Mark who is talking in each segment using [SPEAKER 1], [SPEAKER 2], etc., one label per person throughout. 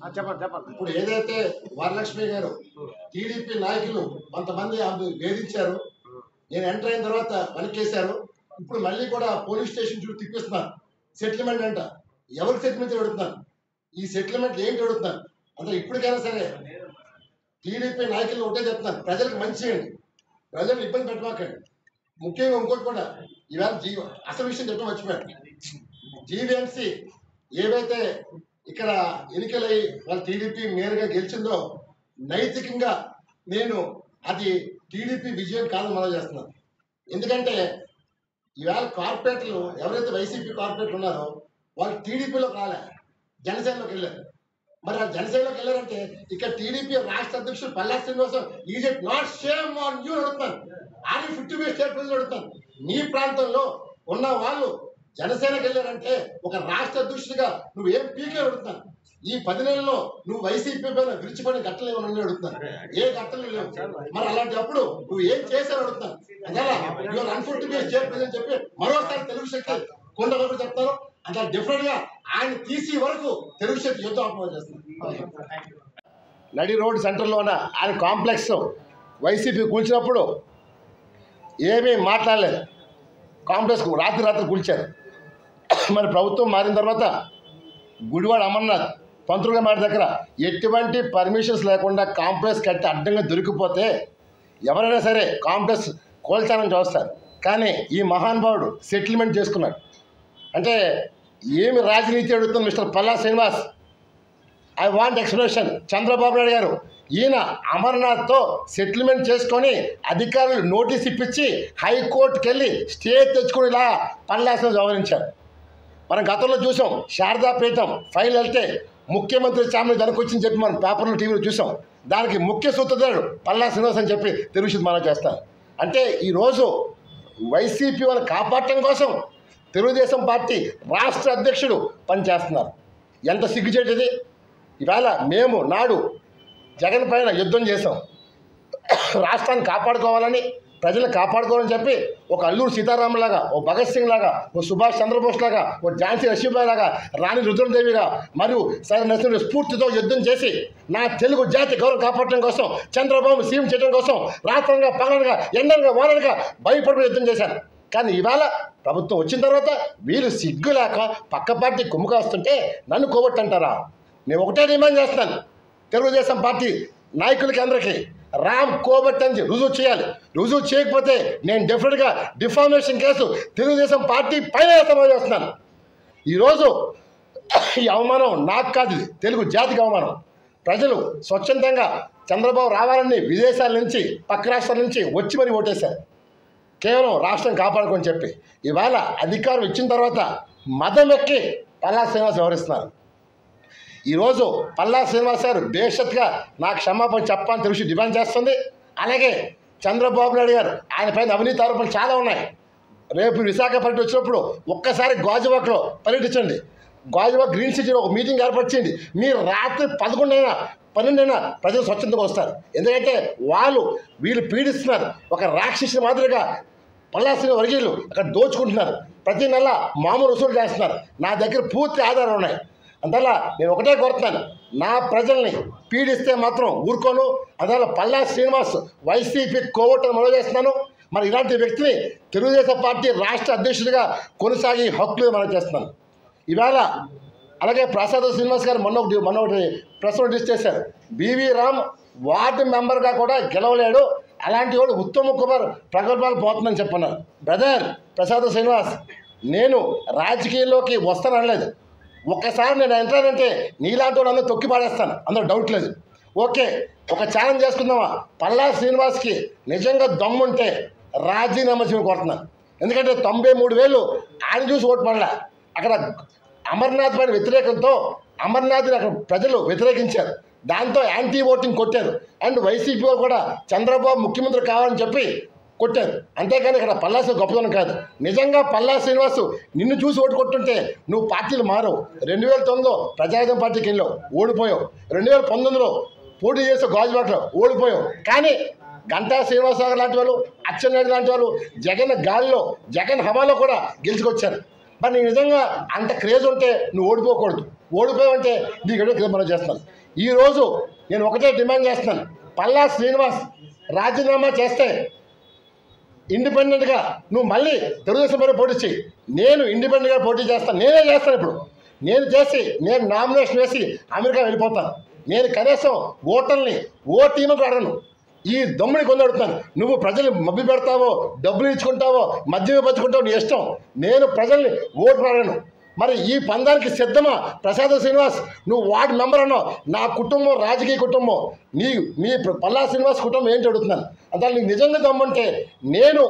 [SPEAKER 1] ఇప్పుడు ఏదైతే వరలక్ష్మి గారు టీడీపీ నాయకులు కొంతమంది వేధించారు, నేను ఎంటర్ అయిన తర్వాత వెనకేశారు. ఇప్పుడు మళ్ళీ కూడా పోలీస్ స్టేషన్ చుట్టూ తిప్పిస్తున్నారు. సెటిల్మెంట్ అంట. ఎవరికి సెటిల్మెంట్ అడుగుతున్నారు? ఈ సెటిల్మెంట్ ఏంటి అడుగుతున్నారు? అంటే ఇప్పటికైనా సరే టీడీపీ నాయకులు ఒకటే చెప్తున్నారు, ప్రజలకు మంచి చేయండి, ప్రజలు ఇబ్బంది పెట్టమాకండి. ముఖ్యంగా ఇంకోటి కూడా ఇవాళ అసలు విషయం చెప్పడం మర్చిపోయారు. జీవీఎంసీ ఏవైతే ఇక్కడ ఎన్నికలై వాళ్ళ టీడీపీ నేరుగా గెలిచిందో నైతికంగా నేను అది టీడీపీ విజయం కాదని మనం చేస్తున్నాను. ఎందుకంటే ఇవాళ కార్పొరేట్లు ఎవరైతే వైసీపీ కార్పొరేట్లు ఉన్నారో వాళ్ళు టీడీపీలోకి రాలే, జనసేనలోకి వెళ్ళారు. మరి ఆ జనసేనలోకి వెళ్ళారంటే ఇక్కడ టీడీపీ రాష్ట్ర అధ్యక్షుడు పల్లా శ్రీనివాసం is it not shame on you అడుగుతాను. Are you fit to be state president అడుగుతాను. నీ ప్రాంతంలో ఉన్న వాళ్ళు జనసేనకి వెళ్ళారంటే ఒక రాష్ట్ర అధ్యక్షుడిగా నువ్వు ఏం పీకే అడుగుతున్నాను. ఈ 10 నెలల్లో నువ్వు వైసీపీ పైన విరిచిపడిన ఘట్టలు ఏమన్నా అడుగుతున్నాను. ఏ ఘట్టలు లేవు. మరి అలాంటప్పుడు నువ్వు ఏం చేశావు అడుగుతాను. అలా your unfit to be state president చెప్పి మరోసారి తెలుగు శక్తి కొండగొట్టు చెప్తారు. అట్లా డిఫరెంట్ గా ఆయన తీసి వరకు తెలుగు శక్తి యుద్ధం ఆపమని చేస్తున్నారు. నడి రోడ్ సెంటర్లోన ఆయన కాంప్లెక్స్ వైసీపీ కూల్చినప్పుడు ఏమీ మాట్లాడలేదు. కాంప్లెక్స్ రాత్రి కూల్చారు. మరి ప్రభుత్వం మారిన తర్వాత గుడివాడ అమర్నాథ్ పంతులుగా మాట దగ్గర ఎటువంటి పర్మిషన్స్ లేకుండా కాంప్లెక్స్ కట్టి అడ్డంగా దొరికిపోతే ఎవరైనా సరే కాంప్లెక్స్ కోల్చాలని చూస్తారు. కానీ ఈ మహానుభావుడు సెటిల్మెంట్ చేసుకున్నాడు. అంటే ఏమి రాజనీతి అడుగుతుంది mister Palla Srinivas. I want explanation. Chandrababu Naidu గారు ఈయన అమర్నాథ్తో సెటిల్మెంట్ చేసుకొని అధికారులు నోటీస్ ఇప్పించి హైకోర్టుకి వెళ్ళి స్టే తెచ్చుకుని ఇలా పల్లా శ్రీనివాస్ వ్యవహరించారు. మనం గతంలో చూసాం, శారదాపీఠం ఫైల్ వెళ్తే ముఖ్యమంత్రి చామని దొరకొచ్చిందని చెప్పి మనం పేపర్లో టీవీలో చూసాం. దానికి ముఖ్య సూత్రధారుడు పల్లా శ్రీనివాస్ అని చెప్పి తెలుగుదేశం మనం చేస్తాం. అంటే ఈరోజు వైసీపీ వాళ్ళని కాపాడటం కోసం తెలుగుదేశం పార్టీ రాష్ట్ర అధ్యక్షుడు పనిచేస్తున్నారు. ఎంత సిగ్గుచేటిది. ఇవాళ మేము నాడు జగన్ పైన యుద్ధం చేసాం. రాష్ట్రాన్ని కాపాడుకోవాలని, ప్రజలను కాపాడుకోవాలని చెప్పి ఒక అల్లూరు సీతారాం లాగా, ఓ భగత్ సింగ్ లాగా, ఓ సుభాష్ చంద్రబోస్ లాగా, ఓ ఝాన్సీ లక్ష్మీబాయి లాగా, రాణి రుద్రదేవిగా మరియు సరైన నరసింహ స్ఫూర్తితో యుద్ధం చేసి నా తెలుగు జాతి గౌరవం కాపాడటం కోసం, చంద్రబాబు సీఎం చేయడం కోసం రాత్రంగా పగలనగా ఎండలుగా వానలుగా భయపడి యుద్ధం చేశాను. కానీ ఇవాళ ప్రభుత్వం వచ్చిన తర్వాత వీళ్ళు సిగ్గు లేక పక్క పార్టీ కుమ్ముకాస్తుంటే నన్ను కోబట్టంటారా? నేను ఒకటే డిమాండ్ చేస్తున్నాను తెలుగుదేశం పార్టీ నాయకులకి అందరికీ, రామ్ కోబట్ అని రుజువు చేయాలి. రుజువు చేయకపోతే నేను డెఫినెట్గా డిఫామేషన్ కేసు తెలుగుదేశం పార్టీ పైన సమావేశం చేస్తున్నాను. ఈరోజు ఈ అవమానం నాకు కాదు, ఇది తెలుగు జాతికి అవమానం. ప్రజలు స్వచ్ఛందంగా చంద్రబాబు రావాలని విదేశాల నుంచి పక్క రాష్ట్రాల నుంచి వచ్చి మరీ ఓటేశారు, కేవలం రాష్ట్రం కాపాడుకొని చెప్పి. ఇవాళ అధికారం ఇచ్చిన తర్వాత మదం ఎక్కి పల్లా శ్రీనివాస్ వ్యవహరిస్తున్నారు. ఈరోజు పల్లా శ్రీనివాస్ గారు బేషత్గా నాకు క్షమాపణ చెప్పని తెలిసి డిమాండ్ చేస్తుంది. అలాగే చంద్రబాబు నాయుడు గారు ఆయన పైన అవినీతి ఆరోపణలు చాలా ఉన్నాయి. రేపు విశాఖపట్నం వచ్చినప్పుడు ఒక్కసారి గాజువాక్లో పర్యటించండి. గాజువాక్ గ్రీన్ సిటీలో ఒక మీటింగ్ ఏర్పరిచింది. మీరు రాత్రి 11 12 ప్రజలు స్వచ్ఛందంగా వస్తారు. ఎందుకంటే వీళ్ళు పీడిస్తున్నారు. ఒక రాక్షసి మాదిరిగా పల్లా శ్రీనివాస్ వర్గీయులు అక్కడ దోచుకుంటున్నారు. ప్రతి నెల మామూలు వసూలు చేస్తున్నారు. నా దగ్గర పూర్తి ఆధారాలు ఉన్నాయి. అందువల్ల నేను ఒకటే కోరుతున్నాను, నా ప్రజల్ని పీడిస్తే మాత్రం ఊరుకోను. అందువల్ల పల్లా శ్రీనివాస్ వైసీపీ కోవటం మొదలు చేస్తున్నాను. మరి ఇలాంటి వ్యక్తిని తెలుగుదేశం పార్టీ రాష్ట్ర అధ్యక్షుడిగా కొనసాగి హక్కులు మనం చేస్తున్నాను. ఇవాళ అలాగే ప్రసాద్ శ్రీనివాస్ గారు మొన్న ఒకటి ప్రెస్ నోటీస్ చేశారు. బీవీ రామ్ వార్డు మెంబర్గా కూడా గెలవలేడు, అలాంటి వాడు ఉత్తమ్ కుమార్ ప్రగల్భాలు పోతుందని చెప్పన్నారు. బ్రదర్ ప్రసాద్ శ్రీనివాస్, నేను రాజకీయాల్లోకి వస్తాననలేదు. ఒక్కసారి నేను ఎంటర్ అంటే నీలాంటి వాళ్ళు అందరూ తొక్కి పాడేస్తాను, అందులో డౌట్ లేదు. ఓకే, ఒక ఛాలెంజ్ చేసుకుందామా? పల్లా శ్రీనివాస్కి నిజంగా దమ్ముంటే రాజీనామా చేయమని కోరుతున్నాను. ఎందుకంటే 93,000 ఆయన చూసి ఓటు పడలే. అక్కడ అమర్నాథ్ పైన వ్యతిరేకంతో అమర్నాథ్ని అక్కడ ప్రజలు వ్యతిరేకించారు. దాంతో యాంటీ ఓటింగ్ కొట్టారు. అండ్ వైసీపీ కూడా చంద్రబాబు ముఖ్యమంత్రి కావాలని చెప్పి కొట్టారు. అంతేకాని ఇక్కడ పల్లా శ్రీనివాస్ గొప్పదనం కాదు. నిజంగా పల్లా శ్రీనివాస్ నిన్ను చూసి ఓటు కొట్టుంటే నువ్వు పార్టీలు మారవు. 2009లో ప్రజాయుధం పార్టీకి వెళ్ళావు, ఓడిపోయావు. 2019లో పోటీ చేసే గాజువాకలో ఓడిపోయావు. కానీ గంటా శ్రీనివాసరావు లాంటి వాళ్ళు, అచ్చెన్నాయుడు లాంటి వాళ్ళు జగన్ గాలిలో, జగన్ హవాలో కూడా గెలుచుకొచ్చారు. మరి నీ నిజంగా అంత క్రేజ్ ఉంటే నువ్వు ఓడిపోకూడదు. ఓడిపోయామంటే నీకు ఎక్కడ మనం చేస్తాను. ఈరోజు నేను ఒకటే డిమాండ్ చేస్తున్నాను, పల్లా శ్రీనివాస్ రాజీనామా చేస్తే ఇండిపెండెంట్గా నువ్వు మళ్ళీ తెలుగుదేశం పైన పోటీ చేయి. నేను ఇండిపెండెంట్గా పోటీ చేస్తాను, నేనే చేస్తాను. ఇప్పుడు నేను నామినేషన్ వేసి అమెరికా వెళ్ళిపోతాను. నేను కనీసం ఓటర్ని టీంకి అడగను. ఈ దమ్ముని కొందడుతున్నాను. నువ్వు ప్రజలు మభ్య పెడతావో, డబ్బులు ఇచ్చుకుంటావో, మద్యం పంచుకుంటావో నీ ఇష్టం. నేను ప్రజల్ని ఓటు అడగను. మరి ఈ పందానికి సిద్ధమా ప్రసాద్ శ్రీనివాస్? నువ్వు వార్డు మెంబర్ అన్నావు. నా కుటుంబం రాజకీయ కుటుంబం, నీ పల్లా శ్రీనివాస్ కుటుంబం ఏంటి అడుగుతున్నాను. అంతా నీకు నిజంగా దమ్ముంటే నేను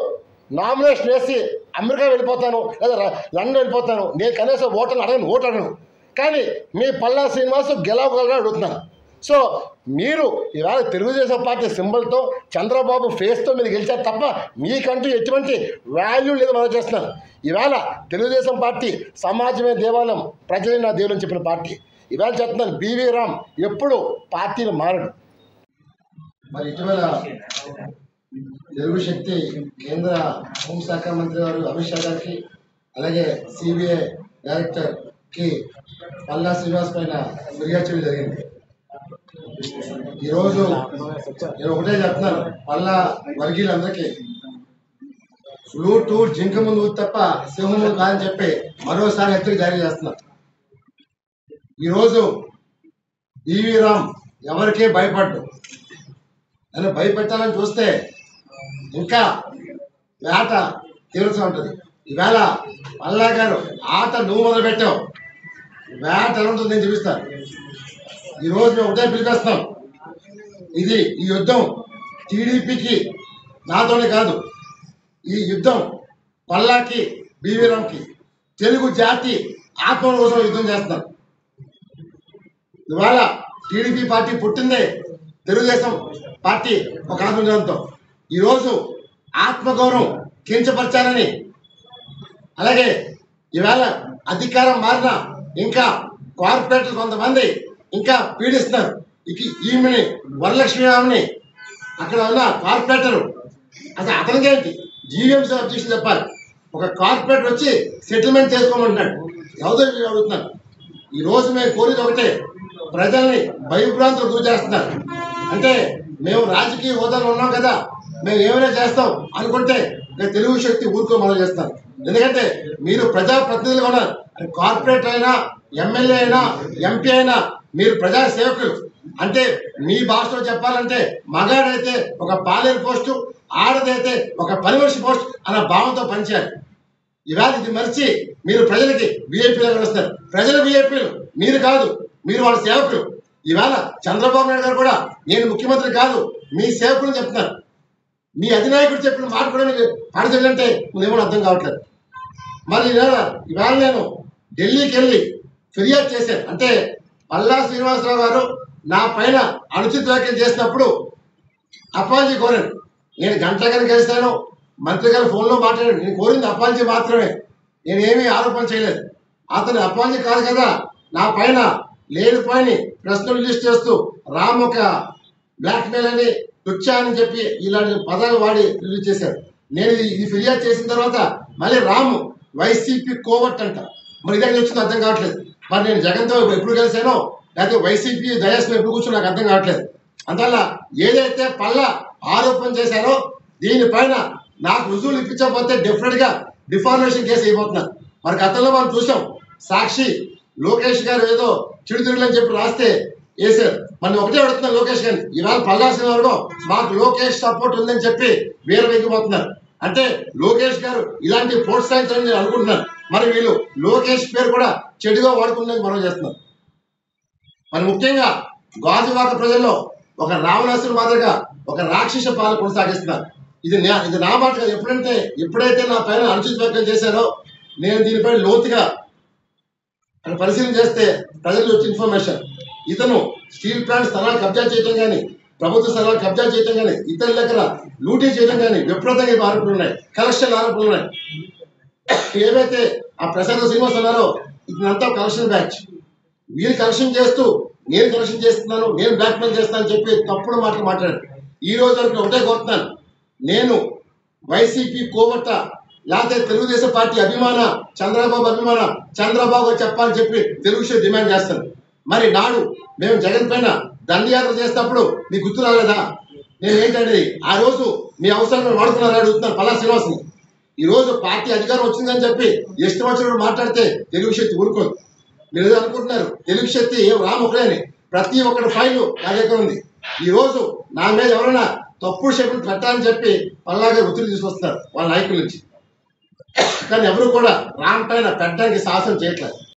[SPEAKER 1] నామినేషన్ వేసి అమెరికా వెళ్ళిపోతాను, లేదా లండన్ వెళ్ళిపోతాను. నేను కనీసం ఓటు అడగను. కానీ మీ పల్లా శ్రీనివాస్ గెలవగలగా అడుగుతున్నాను. సో మీరు ఇవాళ తెలుగుదేశం పార్టీ సింబల్తో చంద్రబాబు ఫేస్తో మీరు గెలిచారు తప్ప మీకంటూ ఎటువంటి వాల్యూ లేదు. మనం చేస్తున్నాను. ఇవాళ తెలుగుదేశం పార్టీ సమాజమే దేవాలయం, ప్రజలే నా దేవులని చెప్పిన పార్టీ. ఇవాళ చెప్తున్నాను, బివి రామ్ ఎప్పుడు పార్టీని మారడు. మరి ఇటీవల తెలుగు శక్తి కేంద్ర హోంశాఖ మంత్రి గారు అమిత్ షా గారికి, అలాగే సిబిఐ డైరెక్టర్కి పల్లా శ్రీనివాస్ పైన ఫిర్యాదు చేయడం జరిగింది. ఈరోజు నేను ఒకటే చెప్తున్నాను, పల్లా వర్గీయులందరికీ ఫ్లూటు జింక ముందు తప్ప సింహం ముందు కాదని చెప్పి మరోసారి హెచ్చరిక జారీ చేస్తున్నారు. ఈరోజు బివి రామ్ ఎవరికే భయపడ్డు. నన్ను భయపెట్టాలని చూస్తే ఇంకా వేట తీరుతూ ఉంటుంది. ఈవేళ పల్లా గారు ఆట నువ్వు మొదలు పెట్టావు, వేట ఎలా ఉంటుంది నేను చూపిస్తాను. ఈరోజు మేము ఒకటే పిలిపిస్తాం, ఈ యుద్ధం టీడీపీకి నాతోనే కాదు, ఈ యుద్ధం పల్లాకి బివి రామ్కి తెలుగు జాతి ఆత్మ కోసం యుద్ధం చేస్తున్నాం. ఇవాళ టీడీపీ పార్టీ పుట్టిందే తెలుగుదేశం పార్టీ ఒక ఆత్మగౌరవంతో. ఈరోజు ఆత్మగౌరవం కించపరచాలని, అలాగే ఇవాళ అధికారం మారిన ఇంకా కార్పొరేటర్లు కొంతమంది ఇంకా పీడిస్తున్నారు. ఈమెని వరలక్ష్మి ఆమెని అక్కడ ఉన్న కార్పొరేటర్ అసలు అతనికి ఏంటి జీవీఎంసీ అబ్జెక్షన్ చెప్పాలి. ఒక కార్పొరేటర్ వచ్చి సెటిల్మెంట్ చేసుకోమంటున్నాడు. ఎవరో అడుగుతున్నాను. ఈరోజు మేము కోరేది ఒకటే, ప్రజల్ని భయభ్రాంతులు గురి చేస్తున్నారు. అంటే మేము రాజకీయ హోదాలో ఉన్నాం కదా, మేము ఏమైనా చేస్తాం అనుకుంటే తెలుగు శక్తి ఊరుకో మనం చేస్తాం. ఎందుకంటే మీరు ప్రజాప్రతినిధులుగా ఉన్నారు. కార్పొరేటర్ అయినా, ఎమ్మెల్యే అయినా, ఎంపీ అయినా మీరు ప్రజా సేవకులు. అంటే మీ భాషలో చెప్పాలంటే మగాడైతే ఒక పాలేరు పోస్టు, ఆడదైతే ఒక పనిమనిషి పోస్ట్ అన్న భావంతో పనిచేయాలి. ఇవాళ ఇది మరిచి మీరు ప్రజలకి విఐపీలు వస్తారు. ప్రజల విఐపీలు మీరు కాదు, మీరు వాళ్ళ సేవకులు. ఇవాళ చంద్రబాబు నాయుడు గారు కూడా నేను ముఖ్యమంత్రి కాదు, మీ సేవకులు చెప్తున్నారు. మీ అధినాయకుడు చెప్పిన మాట కూడా మీరు పాటించాలంటే ఏమో అర్థం కావట్లేదు. మరి ఇవాళ నేను ఢిల్లీకి వెళ్ళి ఫిర్యాదు చేశాను. అంటే పల్లా శ్రీనివాసరావు గారు నా పైన అనుచిత వ్యాఖ్యలు చేసినప్పుడు అపాలజీ కోరాను. నేను గంటల గారికి కలిశాను, మంత్రి గారు ఫోన్లో మాట్లాడాను. నేను కోరింది అపాలజీ మాత్రమే, నేనేమీ ఆరోపణ చేయలేదు. అతను అపాలజీ కాదు కదా, నా పైన లేనిపోయిన ప్రశ్నలు లిస్ట్ చేస్తూ రామ్ ఒక బ్లాక్మెయిల్ అని, తుచ్చా అని చెప్పి ఇలాంటి పదాలు వాడి రిలీజ్ చేశారు. నేను ఇది ఫిర్యాదు చేసిన తర్వాత మళ్ళీ రామ్ వైసీపీ కోవట్ అంట. మరి ఇదే వచ్చిందో అర్థం కావట్లేదు. మరి నేను జగన్తో ఎప్పుడు కలిసానో, లేకపోతే వైసీపీ దయాస్లో ఎప్పుడు కూర్చొని నాకు అర్థం కావట్లేదు. అందువల్ల ఏదైతే పల్లా ఆరోపణ చేశారో దీనిపైన నాకు రుజువులు ఇప్పించకపోతే డెఫినెట్గా డిఫార్మేషన్ కేసు అయిపోతున్నారు. మరి గతంలో మనం చూసాం, సాక్షి లోకేష్ గారు ఏదో చిడుతిరుగులని చెప్పి రాస్తే వేశారు. మనం ఒకటే అడుగుతున్నాం లోకేష్ గారిని, ఇవాళ పల్లా శ్రీనివాసరావు మాకు లోకేష్ సపోర్ట్ ఉందని చెప్పి వేరే వెక్కిపోతున్నారు. అంటే లోకేష్ గారు ఇలాంటి ప్రోత్సహించాలని నేను అనుకుంటున్నాను. మరి వీళ్ళు లోకేష్ పేరు కూడా చెడుగా వాడుకుందని మనం చేస్తున్నారు. మరి ముఖ్యంగా గాజువాక ప్రజల్లో ఒక రావణాసురు మాదిరిగా ఒక రాక్షస పాలన కొనసాగిస్తున్నారు. ఇది నా మాట కాదు. ఎప్పుడైతే నా పైన అనుచిత వ్యాఖ్యలు చేశారో నేను దీనిపై లోతుగా పరిశీలన చేస్తే ప్రజలు వచ్చే ఇన్ఫర్మేషన్, ఇతను స్టీల్ ప్లాంట్ స్థలాలు కబ్జా చేయడం కానీ, ప్రభుత్వ స్థలాలు కబ్జా చేయడం కానీ, ఇతరుల దగ్గర లూటీ చేయడం కానీ విపరీతంగా ఆరోపణలు ఉన్నాయి, కలెక్షన్ ఆరోపణలు ఉన్నాయి. ఏవైతే ఆ ప్రసాద్ శ్రీనివాస్ ఉన్నారో ఇదంతా కలెక్షన్ బ్యాచ్. వీళ్ళు కలెక్షన్ చేస్తూ నేను కలెక్షన్ చేస్తున్నాను, నేను బ్లాక్మెయిల్ చేస్తానని చెప్పి తప్పుడు మాటలు మాట్లాడారు. ఈ రోజు వరకు ఒకటే కోరుతున్నాను, నేను వైసీపీ కోవట్ట లేకపోతే తెలుగుదేశం పార్టీ అభిమాన, చంద్రబాబు అభిమాన, చంద్రబాబు చెప్పాలని చెప్పి తెలుగు డిమాండ్ చేస్తారు. మరి నాడు మేము జగన్ పైన దండయాత్ర చేసినప్పుడు మీకు గుర్తు రాలేదా? నేను ఏంటంటే ఆ రోజు మీ అవసరం వాడుతున్నారని అడుగుతున్నారు పల్లా శ్రీనివాసుని. ఈ రోజు పార్టీ అధికారం వచ్చిందని చెప్పి ఇష్టం వచ్చినప్పుడు మాట్లాడితే తెలుగు శక్తి ఊరుకోదు. మీరు ఏదో అనుకుంటున్నారు తెలుగు శక్తి రామొకలేని, ప్రతి ఒక్కరి ఫైల్ నా దగ్గర ఉంది. ఈ రోజు నా మీద ఎవరైనా తప్పుడు షెడ్యూల్ పెట్టాలని చెప్పి పల్లాగా ఒత్తిడి తీసుకొస్తున్నారు వాళ్ళ నాయకుల నుంచి. కానీ ఎవరు కూడా రామ్ పైన పెట్టడానికి సాహసం చేయట్లేదు.